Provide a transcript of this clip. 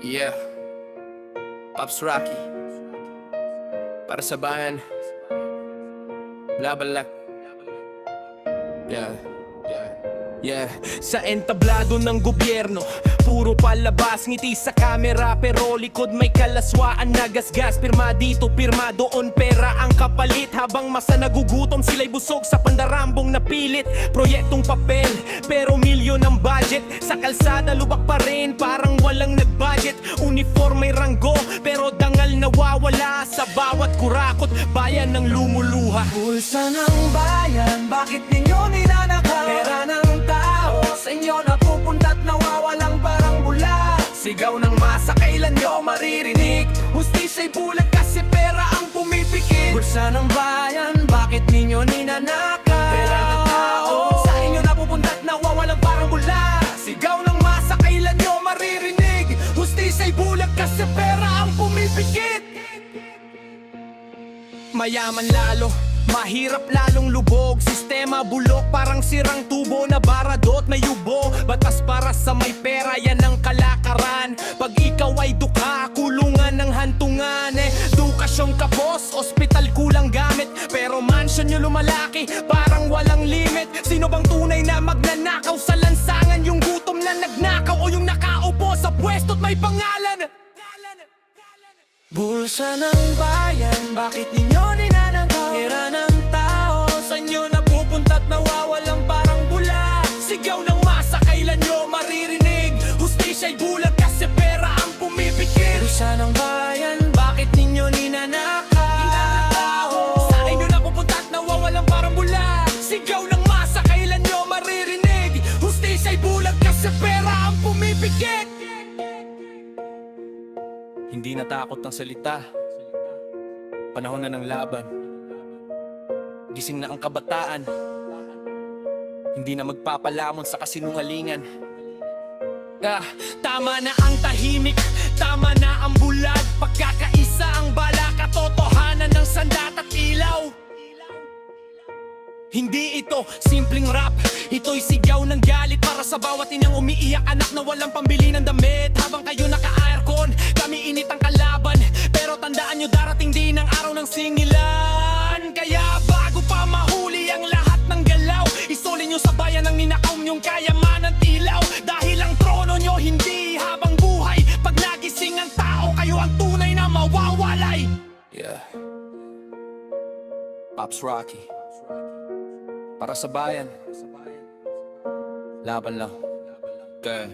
Yeah, Pops Rocky. Para sa bayan, laban lang. Yeah, yeah, yeah. Sa entablado ng gobyerno, puro palabas, ngiti sa kamera, pero likod may kalaswaan na gasgas. Pirma dito, pirma doon, pera ang kapalit. Habang masa nagugutom, sila'y busog sa pandarambong napilit. Proyektong papel, pero milyon ang budget. Sa kalsada, lubak pa rin, parang walang nag-budget. Uniforme ranggo, pero dangal nawawala sa bawat kurakot. Bayan ng lumuluha. Pulsa ng bayan, bakit ninyo ninanakaw? Pera ng tao, sa inyo napupunta't nawawalang parang bula. Sigaw ng masa, kailan nyo maririnig? Hustisya'y bulag kasi pera ang pumipikit. Pulsa ng bayan, bakit ninyo ninanakaw? Pera ng tao, sa inyo napupunta't nawawalang parang bula. Sigaw ng masa, kailan nyo maririnig? Hustisya'y bulag kasi pera ang pumipikit. Mayaman lalo, mahirap lalong lubog. Sistema bulok, parang sirang tubo na baradot may yubo. Batas para sa may pera, yan ang kalakaran. Pag ikaw ay dukha, kulungan ng hantungan. Edukasyong kapos, ospital kulang gamit, pero mansion nyo lumalaki, parang walang limit. Sino bang tunay na magnanakaw sa lansangan? Yung gutom na nagnakaw o yung nakaupo sa pwesto't may pangalan? Bulsa ng bayan, bakit ninyo ninanakaw? Pera ng tao, sa inyo napupunta't nawawalang parang bula. Sigaw ng masa, kailan nyo maririnig? Hustisya'y bulag kasi pera ang pumipikit. Bulsa ng bayan, bakit ninyo ninanakaw? Sa inyo napupunta't nawawalang parang bula. Sigaw ng masa, kailan nyo maririnig? Hustisya'y bulag kasi pera ang pumipikit. Hindi natakot ng salita, panahon na ng laban. Gising na ang kabataan, hindi na magpapalamon sa kasinungalingan. Tama na ang tahimik, tama na ang bulag. Pagkakaisa ang bala, katotohanan ng sandat at ilaw. Hindi ito simpleng rap, ito'y sigaw ng galit para sa bawat inang umiiyak anak na walang pambili ng damit. Habang kayo naka-aircon, kami init ang kalaban, pero tandaan nyo darating din ang araw ng singilan. Kaya bago pa mahuli ang lahat ng galaw, isulin nyo sa bayan ang ninakaw nyong kayamanan at ilaw. Dahil ang trono nyo hindi habang buhay, pag nagising ang tao, kayo ang tunay na mawawalay. Yeah. Pops Rocky. Para sa bayan, laban lang. Okay.